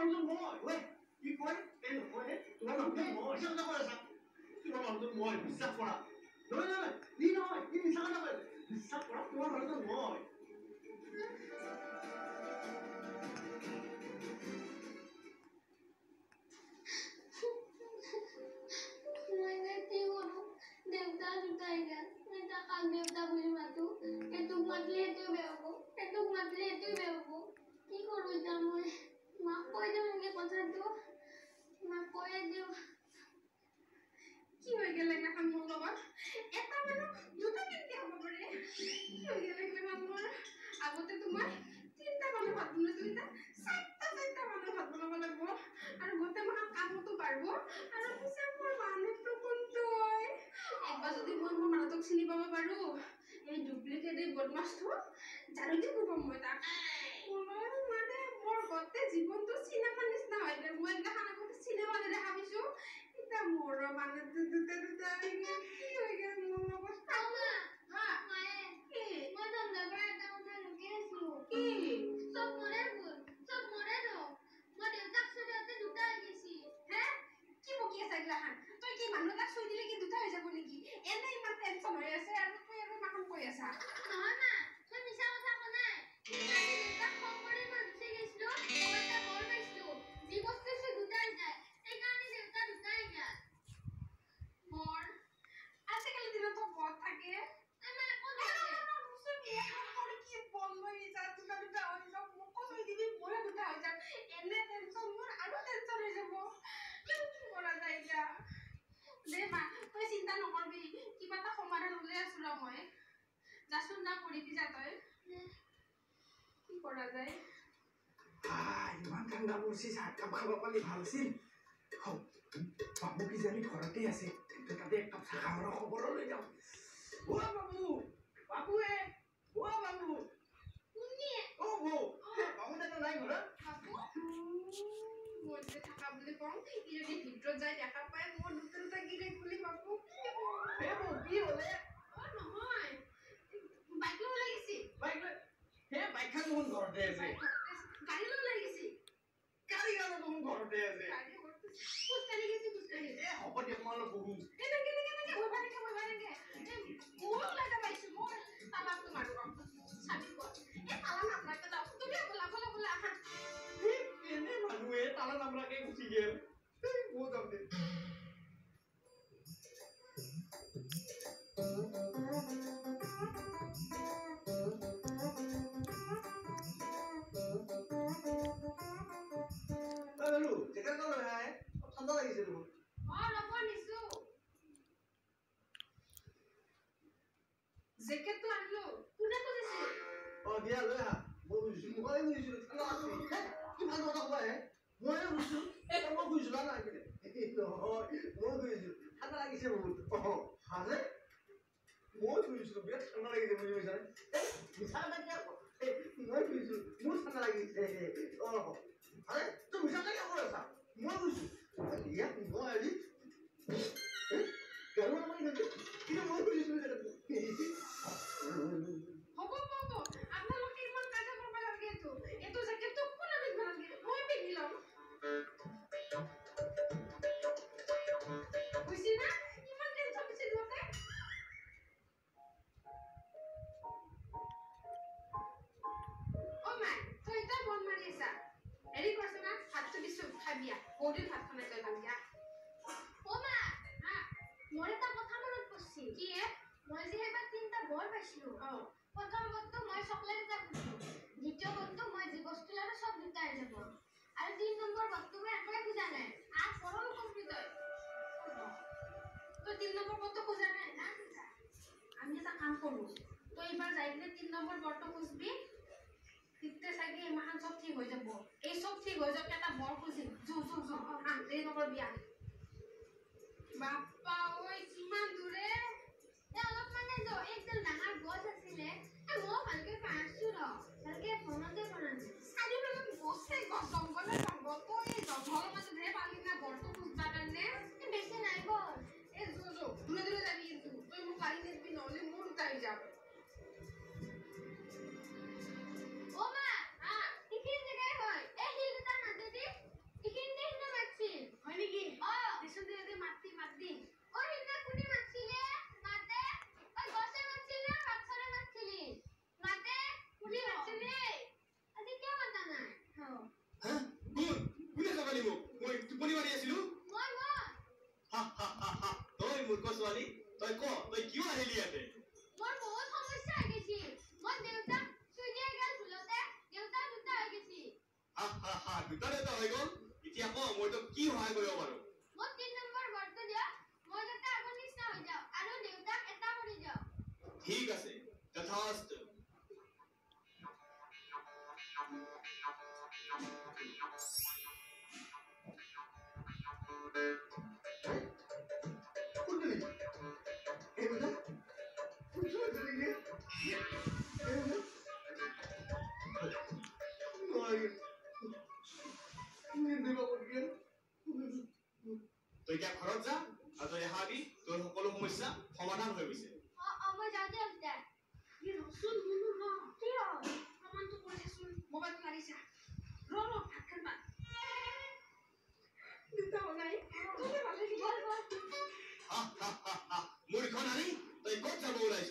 মানুহটো মই ঐ কি কয় এই নহয় তোমাৰ মানুহটো মই বিশ্বাস নকৰা তোমাৰ মানুহটো মই বিশ্বাস কৰা নহয় নহয় ই নহয় ই মিছা কথা কয় বিশ্বাস কৰা তোমাৰ মানুহটো মই देवता लुटाएगा मैं काका देवता बोली मातू ये तू मतले तो बेवो ये तू मतले तो बेवो की करू जा मैं मां कोई दे मुझे কথা তো मां कोई दे কি হৈ গেল না খান মোৰ লগত এটা মানুহ দুটা কেনকে হ'ব পাৰে কি হৈ গেল না মোৰ আগতে তোমাৰ তিনটা মানুহ ভাত বনাই দুইটা চাৰটা মানুহ ভাত বনাব লাগিব আৰু গোটেই মাহ কামতো পাৰব আৰু পিছে মোৰ মানুহটো কোনটো একবাৰ যদি মই মোৰ মানুহটোক চিনি পাব পাৰো এই ডুপ্লিকেট এই বদমাছটো জাৰুদি কোপাম মই তাক মানে মোৰ গোটেই জীৱনটো চিনেমা নিচিনা হৈ গ'ল মই দেখা আগতে চিনেমা দেখা পাইছো এটা মোৰ মানে দুটা কি হৈ গ'ল মোৰ অৱস্থা মা মায়ে মই তোমার এটা কথা লুকিয়ে আছো কি সব মরে দো মই দেউতাক সদাতে দুটা গেছি হে কি বকি আছে গলাহান তই কি মানুহ তাক চুই দিলে কি দুটা হৈ যাব নেকি এনে ইমান টেনচন হৈ আছে আৰু তুই আৰু মাখন কৈ আছা নহয় মা মই মিছা কথা কোৱা নাই আজি দেউতাক ফোন কৰি মই গুচি গৈছিলো মই এটা বৰ পাইছো যি বস্তু সে দুটাই যায় এই কাৰণে দেউতা দুটাই যায় মোৰ আজিকালি দিনত তো বত থাকে আমাৰ একো নহয় কি বল লৈ যা দুটা হৈ যাব মোক কৈ দিবি মই দুটা হৈ যাম এনে টেনচন মোৰ আৰু টেনচন হৈ যাব কি কৰা যায় যা দে মা তই চিন্তা নকৰবি কিবা এটা সমাধান উলাই আছো মই যাচোন না কৰিবি যা তই কি কৰা যায় ইমান ঠাণ্ডা পৰিছে চাহ কাপ খাব পালে ভাল আছিল বাবু কিজানি ঘৰতে আছে তাতে এক কাপ চাহ খাবৰ খবৰ লৈ যাওঁ বাবু বাবুৱে বাবু কোনে বৌ বাবু দাদা নাই ঘৰত বাবু মই যে থাকা বুলি কওঁ ই যদি ভিতৰত যায় দেখা পায় মোৰ দুটা গিৰে বুলি বাবু বৌ কি হ'লে নহয় বাইক লৈ লাগিছে বাইকখন দেখোন ঘৰতে আছে গাড়ী লৈ লাগিছে গাড়ী দেখোন ঘৰতে আছে খোজকাঢ়ি গেছি হ'ব দিয়ক মই অলপ বহো এনেকে মোৰ লাগা পাইছো মই তালাটো মাৰো চাবি ক'ত এই তালা নামৰাকে যাওঁ তুমি বোলা আহা এনে মানুহে তালা নামৰাকে গুচি গেল বৌ যাম দে ঠাণ্ডা লাগিছে দেখোন ৰ'ব নিছো জেকেটটো আনিলো কোনে কৈছে দিয়া লৈ আহা মই বুজিছো মোবাইল বুজিছো ঠাণ্ডা লাগছে কি ভাল কথা কবা ময়ে বুজিছো মই বুজিছো না নহয় মই বুজিছো ঠাণ্ডা লাগিছে বহুত হাজে মই বুজিছো বিৰাট ঠাণ্ডা লাগিছে বুজি পাইছানে মিছা লাগে মই বুজিছো মোৰ ঠাণ্ডা লাগিছে আৰে তই মিছা লাগে কৈ আছা মই বুজিছো ইয়াত মই আজি গাড়ী মাৰি কিন্তু মই বুজিছো হ'ব আপোনালোকে ইমান কাজা কৰিব লাগে এইটো জেকেটটো কোনে পিন্ধিব লাগে মই পিন্ধি লম বুজি না ইমান টেনচন দিছে দুতে মাই তই এটা বন মাৰি আছা হেৰি কৰছ না ভাতটো দিছো খাবিয়া বহুদিন ভাত খাই তই খাবিয়া মা মোৰ এটা কথা মনত পৰছি কি মই যে এবাৰ তিনটা বৰ পাইছিলো প্ৰথম বস্তু মই চকলেট এটা খুজিছো দ্বিতীয় বস্তু মই যি বস্তু লাগে সব দুটাই যাব আৰু 3 নম্বৰ বস্তু মই একলাই খুজা নাই আজ পৰম কমপ্লিট হয় তো 3 নম্বৰ বস্তু খুজা নাই না আমি এটা কাম কৰো তো এবাৰ যাই কিনে 3 নম্বৰ বস্তু খুজবি তিতে চাগে ইমান সব ঠিক হৈ যাব এই সব ঠিক হৈ যাব এটা বৰ খুজিম জু দেৰি নকৰবি বাপ্পা ঐ কিমান দূৰে অলপ মানে তো একদম ডাঙৰ গছ আছিলে মই ভালকে পাইছো ভালকে ফোনতে কৰা নাই চাৰিওফালে গছে গছ জংঘলে জংঘল তই এই জংঘলৰ মাজত হে পালি না বৰটো খুজবা কাৰণে বেছি নাই গল এই দূৰে যাবি কিন্তু তই মোক গাড়ী নিবি নহ'লে মোৰ দুটা হৈ যাব মা এইখিনি জেগাই হয় এই হিল দুটাৰ মাজেদি তই ক তই কিয় আহিলি ইয়াতে মোৰ বহুত সমস্যা হৈ গৈছে মই দেউতাক চুই দিয়া গেল ভুলতে দেউতা দুটা হৈ গৈছে হা দুটা দেউতা হৈ গ'ল এতিয়া ক মই তোক কি সহায় কৰিব পাৰো মই 3 নম্বৰ ঘৰটো দিয়ক মই যাতে আগৰ নিচিনা হৈ যাওঁ আৰু দেউতাক এটা কৰি দিয়ক ঠিক আছে তথাস্তু কোন দিলি এই বুঝা কোন দিলি গে এই বুঝা নয় নিন্দে বাবু গেল তই এতিয়া ঘৰত যা আৰু তই আহাবি তোৰ সকলো সমস্যা সমাধান হৈ গৈছে মই যাওঁ দিয়ক দে ৰচোন শুনো ন কি হ'ল প্ৰমাণটো কৰিছাচোন মোবাইলটো মাৰিছা ভাত খাবা দুটা বনাই তুমি ভালে কি মূৰ্খ নাৰী তই ক'ত যাব ওলাইছ